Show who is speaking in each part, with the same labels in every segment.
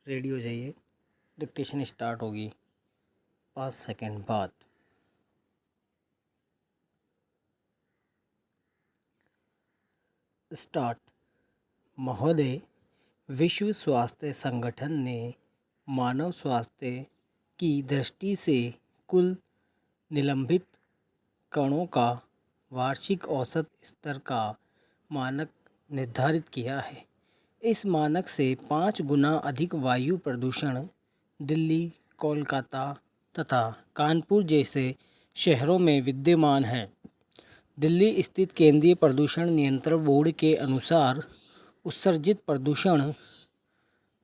Speaker 1: Ready हो जाइए, dictation start होगी 5 सेकंड बाद। स्टार्ट। महोदय, विश्व स्वास्थ्य संगठन ने मानव स्वास्थ्य की दृष्टि से कुल निलंबित कणों का वार्षिक औसत स्तर का मानक निर्धारित किया है। इस मानक से 5 गुना अधिक वायु प्रदूषण दिल्ली, कोलकाता तथा कानपुर जैसे शहरों में विद्यमान है। दिल्ली स्थित केंद्रीय प्रदूषण नियंत्रण बोर्ड के अनुसार उत्सर्जित प्रदूषण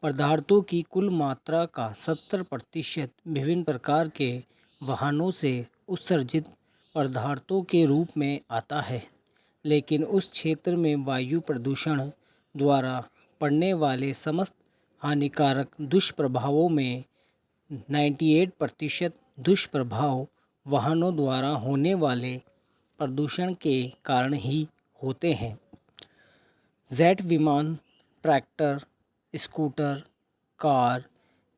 Speaker 1: पदार्थों की कुल मात्रा का 70% विभिन्न प्रकार के वाहनों से उत्सर्जित पदार्थों के रूप में आता है, लेकिन उस क्षेत्र में वायु प्रदूषण द्वारा पड़ने वाले समस्त हानिकारक दुष्प्रभावों में 98% दुष्प्रभाव वाहनों द्वारा होने वाले प्रदूषण के कारण ही होते हैं। जेट विमान, ट्रैक्टर, स्कूटर, कार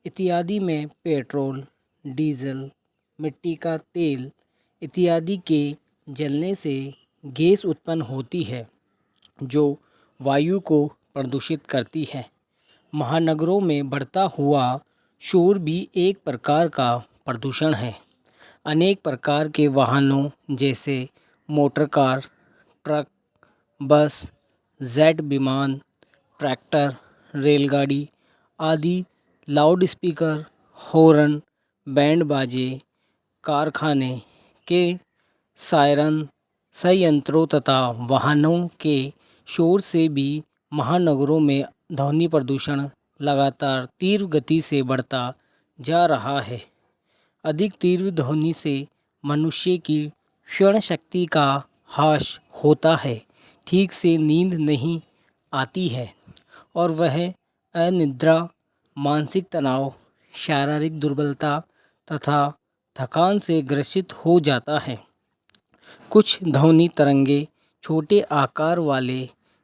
Speaker 1: इत्यादि में पेट्रोल, डीजल, मिट्टी का तेल इत्यादि के जलने से गैस उत्पन्न होती है जो वायु को प्रदूषित करती है। महानगरों में बढ़ता हुआ शोर भी एक प्रकार का प्रदूषण है। अनेक प्रकार के वाहनों जैसे मोटर कार, ट्रक, बस, जेट विमान, ट्रैक्टर, रेलगाड़ी आदि, लाउडस्पीकर, हॉर्न, बैंड बाजे, कारखाने के सायरन संयंत्रों तथा वाहनों के शोर से भी महानगरों में ध्वनि प्रदूषण लगातार तीव्र गति से बढ़ता जा रहा है। अधिक तीव्र ध्वनि से मनुष्य की श्रवण शक्ति का ह्रास होता है, ठीक से नींद नहीं आती है और वह अनिद्रा, मानसिक तनाव, शारीरिक दुर्बलता तथा थकान से ग्रसित हो जाता है। कुछ ध्वनि तरंगें छोटे आकार वाले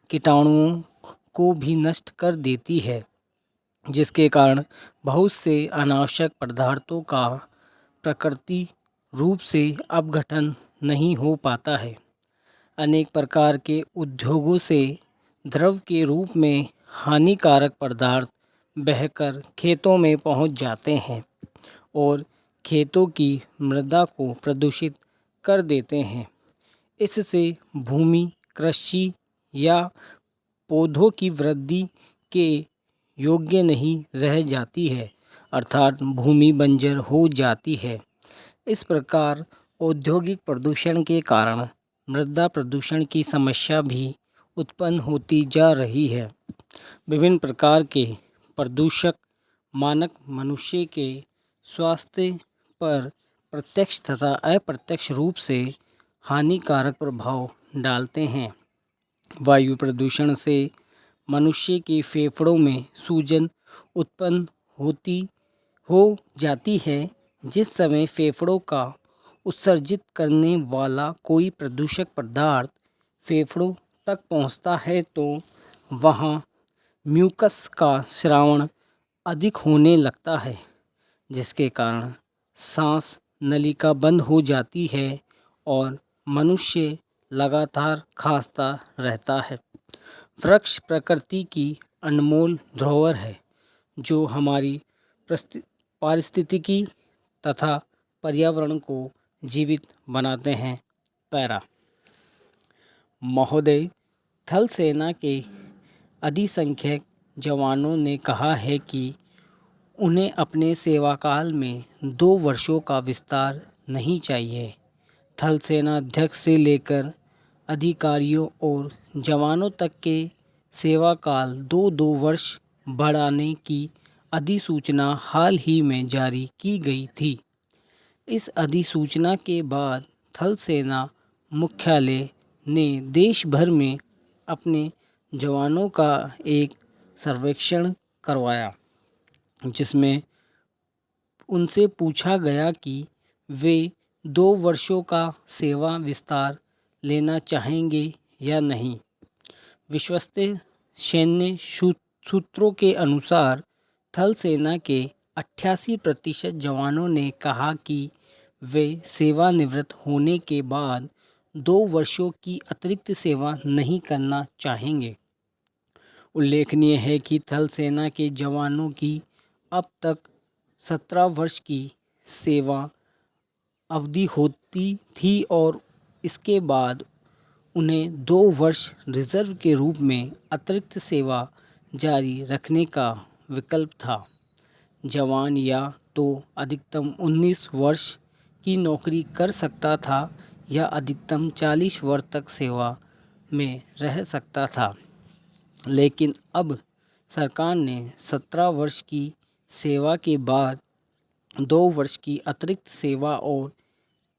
Speaker 1: कीटाणुओं को भी नष्ट कर देती है, जिसके कारण बहुत से अनावश्यक पदार्थों का प्राकृतिक रूप से अपघटन नहीं हो पाता है। अनेक प्रकार के उद्योगों से द्रव के रूप में हानिकारक पदार्थ बहकर खेतों में पहुंच जाते हैं और खेतों की मृदा को प्रदूषित कर देते हैं। इससे भूमि कृषि या पौधों की वृद्धि के योग्य नहीं रह जाती है, अर्थात भूमि बंजर हो जाती है। इस प्रकार औद्योगिक प्रदूषण के कारण मृदा प्रदूषण की समस्या भी उत्पन्न होती जा रही है। विभिन्न प्रकार के प्रदूषक मानक मनुष्य के स्वास्थ्य पर प्रत्यक्ष तथा अप्रत्यक्ष रूप से हानिकारक प्रभाव डालते हैं। वायु प्रदूषण से मनुष्य के फेफड़ों में सूजन उत्पन्न हो जाती है। जिस समय फेफड़ों का उत्सर्जित करने वाला कोई प्रदूषक पदार्थ फेफड़ों तक पहुंचता है तो वहां म्यूकस का स्राव अधिक होने लगता है, जिसके कारण सांस नलिका बंद हो जाती है और मनुष्य लगातार खांसता रहता है। वृक्ष प्रकृति की अनमोल धरोहर है जो हमारी पारिस्थितिकी तथा पर्यावरण को जीवित बनाते हैं। पैरा। महोदय, थल सेना के अधिसंख्यक जवानों ने कहा है कि उन्हें अपने सेवाकाल में 2 वर्षों का विस्तार नहीं चाहिए। थल सेना अध्यक्ष से लेकर अधिकारियों और जवानों तक के सेवाकाल 2-2 वर्ष बढ़ाने की अधिसूचना हाल ही में जारी की गई थी। इस अधिसूचना के बाद थल सेना मुख्यालय ने देश भर में अपने जवानों का एक सर्वेक्षण करवाया, जिसमें उनसे पूछा गया कि वे 2 वर्षों का सेवा विस्तार लेना चाहेंगे या नहीं। विश्वस्त सैन्य सूत्रों के अनुसार थल सेना के 88% जवानों ने कहा कि वे सेवानिवृत्त होने के बाद 2 वर्षों की अतिरिक्त सेवा नहीं करना चाहेंगे। उल्लेखनीय है कि थल सेना के जवानों की अब तक 17 वर्ष की सेवा अवधि होती थी और इसके बाद उन्हें 2 वर्ष रिजर्व के रूप में अतिरिक्त सेवा जारी रखने का विकल्प था। जवान या तो अधिकतम 19 वर्ष की नौकरी कर सकता था या अधिकतम 40 वर्ष तक सेवा में रह सकता था, लेकिन अब सरकार ने 17 वर्ष की सेवा के बाद 2 वर्ष की अतिरिक्त सेवा और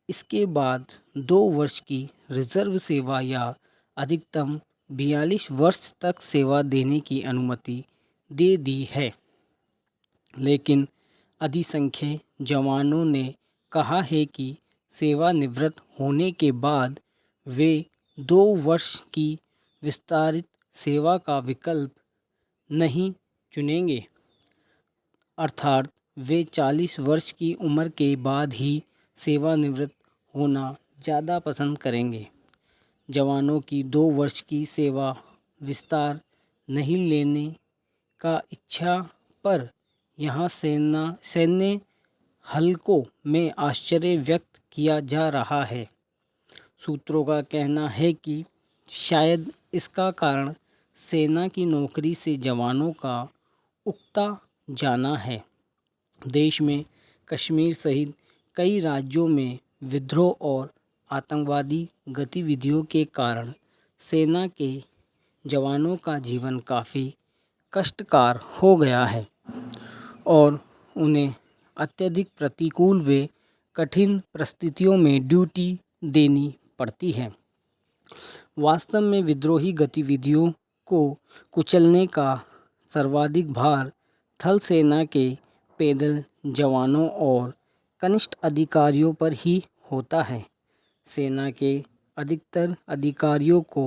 Speaker 1: इसके बाद 2 वर्ष की रिजर्व सेवा या अधिकतम 42 वर्ष तक सेवा देने की अनुमति दे दी है। लेकिन अधिसंख्यक जवानों ने कहा है कि सेवानिवृत्त होने के बाद वे 2 वर्ष की विस्तारित सेवा का विकल्प नहीं चुनेंगे, अर्थात वे 40 वर्ष की उम्र के बाद ही सेवानिवृत्त होना ज़्यादा पसंद करेंगे। जवानों की 2 वर्ष की सेवा विस्तार नहीं लेने का इच्छा पर यहाँ सैन्य हलकों में आश्चर्य व्यक्त किया जा रहा है। सूत्रों का कहना है कि शायद इसका कारण सेना की नौकरी से जवानों का उकता जाना है। देश में कश्मीर सहित कई राज्यों में विद्रोह और आतंकवादी गतिविधियों के कारण सेना के जवानों का जीवन काफ़ी कष्टकर हो गया है और उन्हें अत्यधिक प्रतिकूल व कठिन परिस्थितियों में ड्यूटी देनी पड़ती है। वास्तव में विद्रोही गतिविधियों को कुचलने का सर्वाधिक भार थल सेना के पैदल जवानों और कनिष्ठ अधिकारियों पर ही होता है। सेना के अधिकतर अधिकारियों को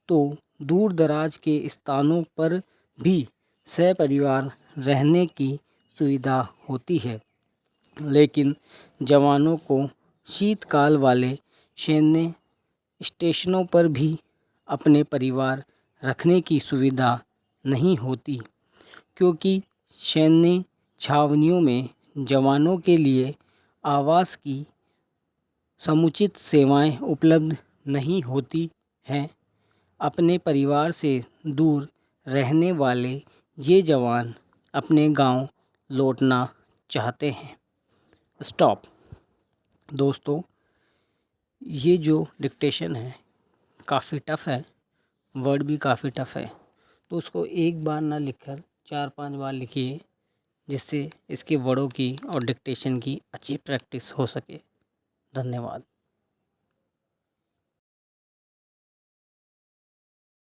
Speaker 1: तो दूर दराज के स्थानों पर भी सपरिवार रहने की सुविधा होती है, लेकिन जवानों को शीतकाल वाले सैन्य स्टेशनों पर भी अपने परिवार रखने की सुविधा नहीं होती, क्योंकि सैन्य छावनियों में जवानों के लिए आवास की समुचित सेवाएं उपलब्ध नहीं होती हैं। अपने परिवार से दूर रहने वाले ये जवान अपने गांव लौटना चाहते हैं। स्टॉप। दोस्तों, ये जो डिक्टेशन है काफ़ी टफ़ है, वर्ड भी काफ़ी टफ़ है, तो उसको एक बार ना लिखकर 4-5 बार लिखिए, जिससे इसके वर्डों की और डिक्टेशन की अच्छी प्रैक्टिस हो सके। धन्यवाद।